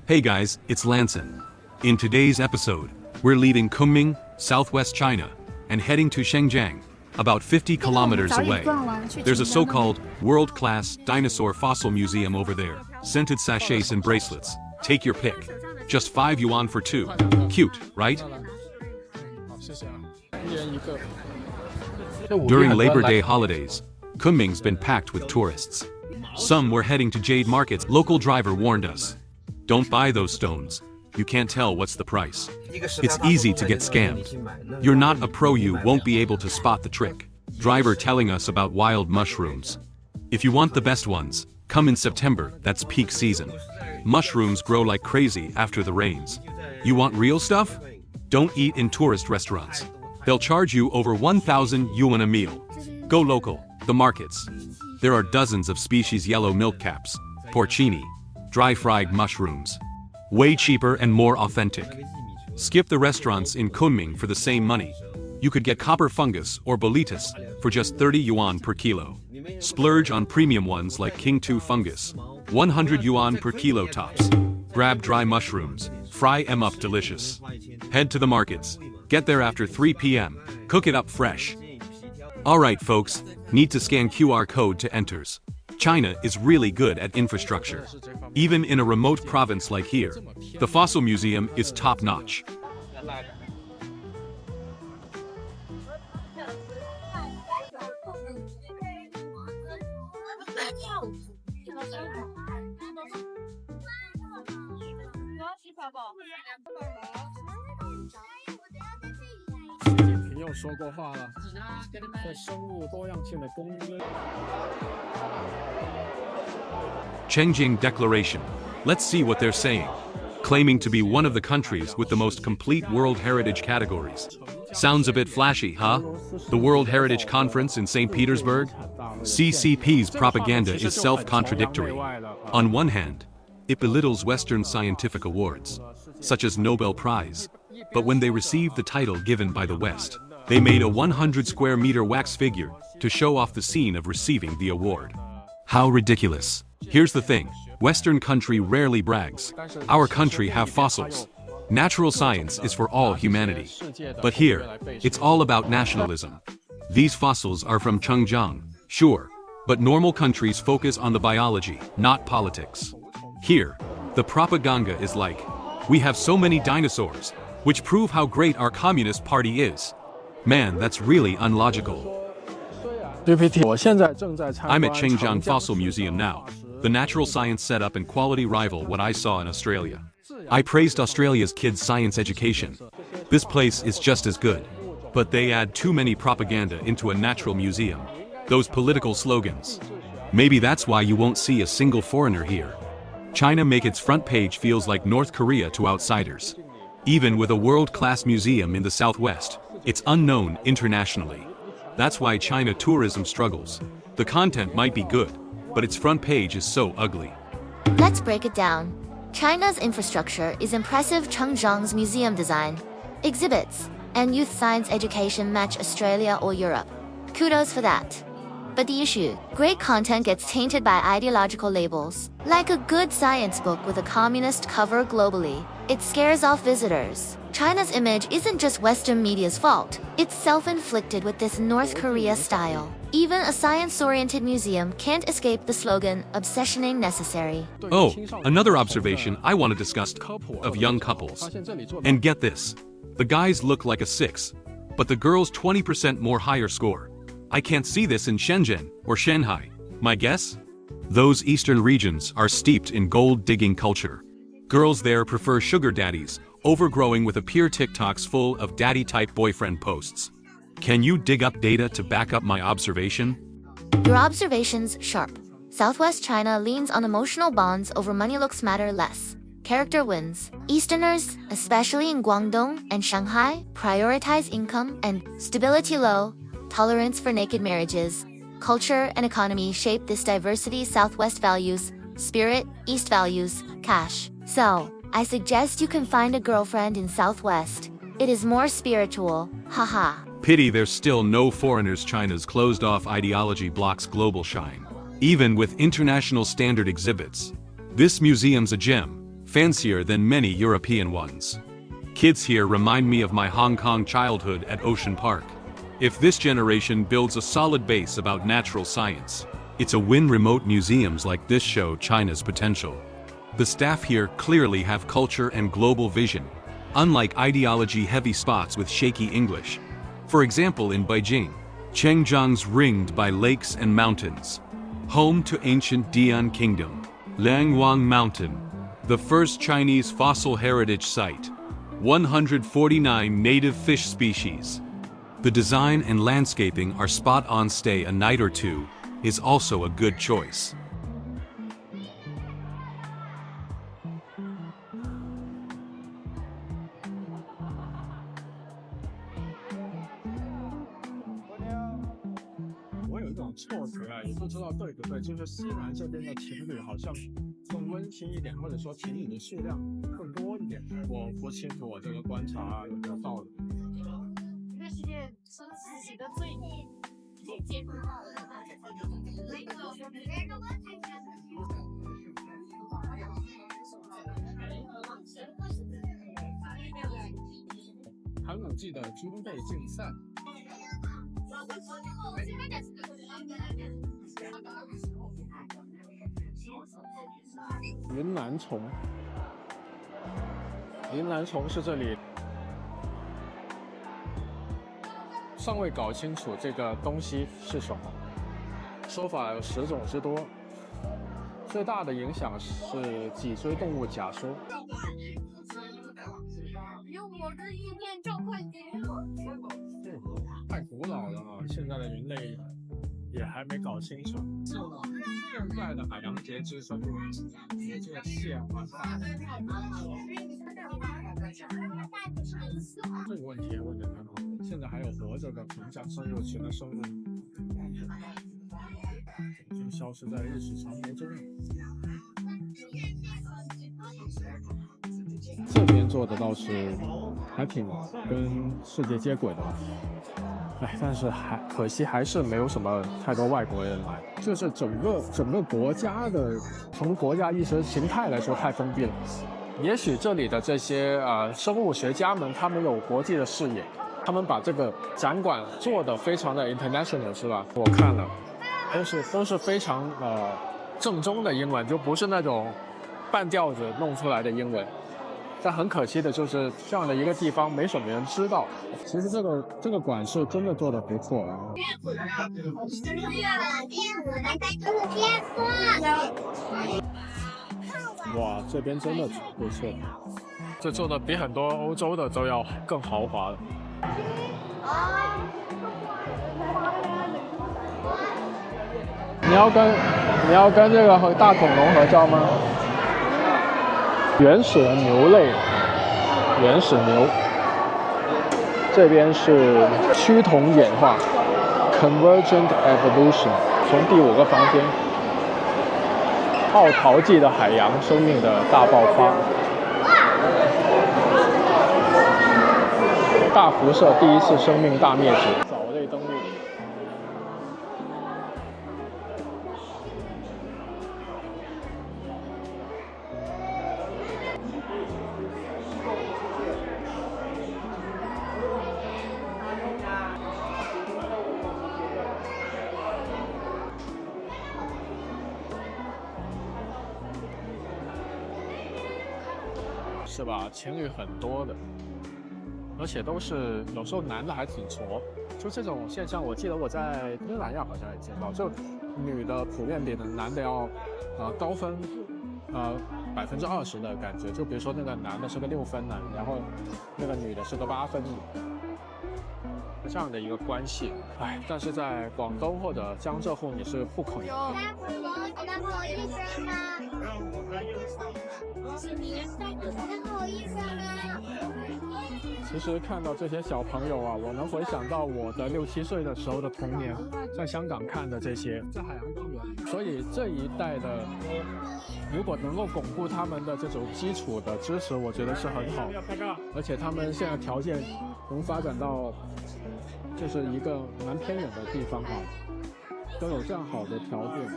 Hey guys, it's Lanson. In today's episode, we're leaving Kunming, southwest China, and heading to Shenzhen, about 50 kilometers away. There's a so-called world-class dinosaur fossil museum over there. Scented sachets and bracelets. Take your pick. Just 5 yuan for 2. Cute, right? During Labor Day holidays, Kunming's been packed with tourists. Some were heading to jade markets. Local driver warned us. Don't buy those stones. You can't tell what's the price. It's easy to get scammed. You're not a pro, you won't be able to spot the trick. Driver telling us about wild mushrooms. If you want the best ones, come in September, that's peak season. Mushrooms grow like crazy after the rains. You want real stuff? Don't eat in tourist restaurants. They'll charge you over 1,000 yuan a meal. Go local, the markets. There are dozens of species: yellow milk caps, porcini, dry-fried mushrooms. Way cheaper and more authentic. Skip the restaurants in Kunming for the same money. You could get copper fungus or boletus for just 30 yuan per kilo. Splurge on premium ones like King 2 fungus, 100 yuan per kilo tops. Grab dry mushrooms, fry 'em up delicious. Head to the markets. Get there after 3 p.m. Cook it up fresh. Alright folks, need to scan QR code to enters. China is really good at infrastructure. Even in a remote province like here, the fossil museum is top-notch. Chengqing Declaration. Let's see what they're saying. Claiming to be one of the countries with the most complete World Heritage categories. Sounds a bit flashy, huh? The World Heritage Conference in St. Petersburg? CCP's propaganda is self-contradictory. On one hand, it belittles Western scientific awards, such as Nobel Prize. But when they received the title given by the West, they made a 100 square meter wax figure to show off the scene of receiving the award. How ridiculous. Here's the thing, Western country rarely brags. Our country have fossils. Natural science is for all humanity. But here, it's all about nationalism. These fossils are from Chengjiang, sure, but normal countries focus on the biology, not politics. Here, the propaganda is like, we have so many dinosaurs, which prove how great our Communist Party is. Man, that's really unlogical. I'm at Chengjiang Fossil Museum now. The natural science setup and quality rival what I saw in Australia. I praised Australia's kids' science education. This place is just as good. But they add too many propaganda into a natural museum. Those political slogans. Maybe that's why you won't see a single foreigner here. China make its front page feels like North Korea to outsiders. Even with a world-class museum in the southwest, it's unknown internationally. That's why China tourism struggles. The content might be good, but its front page is so ugly. Let's break it down. China's infrastructure is impressive. Chengjiang's museum design, exhibits, and youth science education match Australia or Europe. Kudos for that. But the issue, great content gets tainted by ideological labels. Like a good science book with a communist cover globally, it scares off visitors. China's image isn't just Western media's fault. It's self-inflicted with this North Korea style. Even a science-oriented museum can't escape the slogan, obsessioning necessary. Oh, another observation I want to discuss of young couples. And get this, the guys look like a 6, but the girls 20% more higher score. I can't see this in Shenzhen or Shanghai. My guess? Those eastern regions are steeped in gold-digging culture. Girls there prefer sugar daddies, overgrowing with appear TikToks full of daddy-type boyfriend posts. Can you dig up data to back up my observation? Your observation's sharp. Southwest China leans on emotional bonds over money. Looks matter less. Character wins. Easterners, especially in Guangdong and Shanghai, prioritize income and stability. Low tolerance for naked marriages. Culture and economy shape this diversity. Southwest values spirit, East values cash. So, I suggest you can find a girlfriend in Southwest. It is more spiritual, haha. Pity there's still no foreigners. China's closed-off ideology blocks global shine. Even with international standard exhibits. This museum's a gem, fancier than many European ones. Kids here remind me of my Hong Kong childhood at Ocean Park. If this generation builds a solid base about natural science, it's a win. Remote museums like this show China's potential. The staff here clearly have culture and global vision, unlike ideology-heavy spots with shaky English. For example, in Beijing, Chengjiang's ringed by lakes and mountains. Home to ancient Dian Kingdom, Langwang Mountain, the first Chinese fossil heritage site, 149 native fish species. The design and landscaping are spot on. Stay a night or two is also a good choice.错觉啊，也不知道对不对，就是西南这边的情侣好像更温馨一点，或者说情侣的数量更多一点。我不清楚我这个观察有没有道理。这个世界生自己的罪孽，接触到的。寒武纪的军备竞赛。云南虫，云南虫是这里，尚未搞清楚这个东西是什么，说法有10种之多。最大的影响是脊椎动物假说。用我的意念召唤你。太古老了啊！现在的人类也还没搞清楚。现在的海洋节肢生物，这个蟹啊，这个问题问得很好。现在还有活着的屏障生物群的生物，已经消失在历史长河中了。这边做的倒是还挺跟世界接轨的吧。但是可惜还是没有什么太多外国人来，就是整个国家的，从国家意识形态来说太封闭了。也许这里的这些生物学家们，他们有国际的视野，他们把这个展馆做得非常的 international， 是吧？我看了，都是非常正宗的英文，就不是那种半吊子弄出来的英文。但很可惜的就是这样的一个地方没什么人知道。其实这个馆是真的做得不错啊。哇，这边真的不错，这做的比很多欧洲的都要更豪华了。你要跟这个大恐龙合照吗？原始的牛类，原始牛。这边是趋同演化 （Convergent Evolution），从第5个房间。奥陶纪的海洋生命的大爆发，大辐射第1次生命大灭绝，藻类登陆。是吧？情侣很多的，而且都是有时候男的还挺矬，就这种现象，我记得我在东南亚好像也见到，就女的普遍比男的要高分20%的感觉，就比如说那个男的是个6分呢，然后那个女的是个8分，这样的一个关系。但是在广东或者江浙沪你是不可能的。其实看到这些小朋友啊，我能回想到我的6、7岁的时候的童年，在香港看的这些，在海洋公园。所以这一代的，如果能够巩固他们的这种基础的知识，我觉得是很好。而且他们现在条件能发展到，就是一个蛮偏远的地方都有这样好的条件。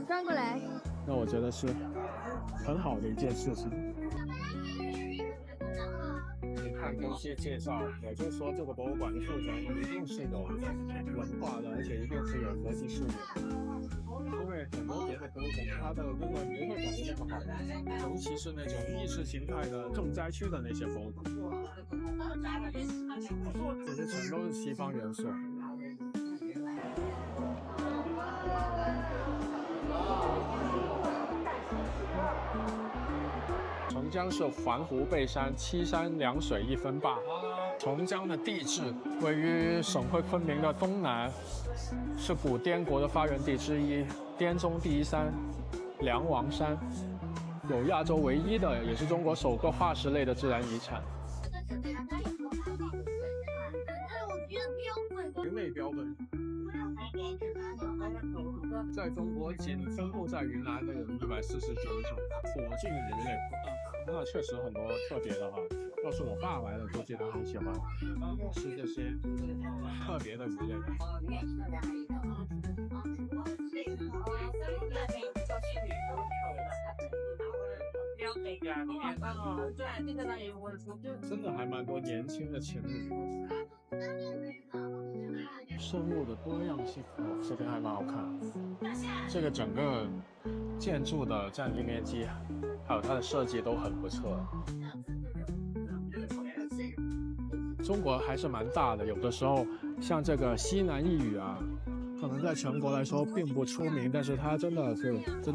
转过来。那我觉得是很好的一件事情。你看这些介绍，也就是说这个博物馆的负责人一定是有文化的，而且一定是有国际视野的。因为很多别的博物馆，它的那个不会搞得那么好，尤其是那种意识形态的重灾区的那些博物馆，这些全都是西方元素。澄江是环湖背山，七山两水一分坝。澄江的地质位于省会昆明的东南，是古滇国的发源地之一，滇中第一山梁王山，有亚洲唯一的，也是中国首个化石类的自然遗产。人类标本，在中国仅分布在云南的有149种火镜鱼类。那确实很多特别的哈，要是我爸来了，估计他很喜欢吃这些特别的鱼类。真的还蛮多年轻的情侣。生物的多样性，这边还蛮好看。这个整个建筑的占地面积，还有它的设计都很不错。中国还是蛮大的，有的时候像这个西南一隅啊，可能在全国来说并不出名，但是它真的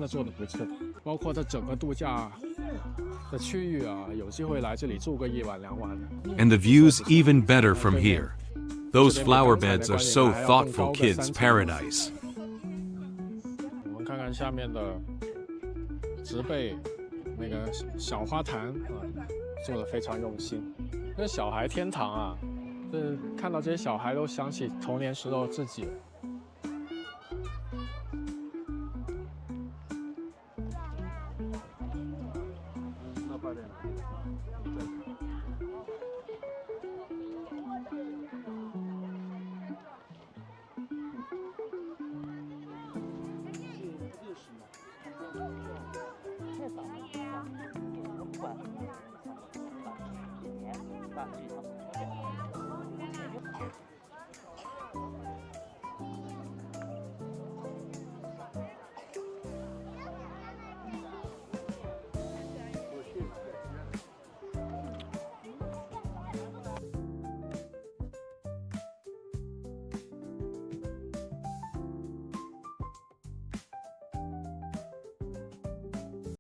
做得不错。包括它整个度假的区域啊，有机会来这里住个1晚2晚的。 And the view's even better from here. Those flower beds are so thoughtful kids' paradise. 我们看看下面的植被，那个小花坛啊，做得非常用心。这小孩天堂啊，这看到这些小孩都想起童年时候自己。那快点。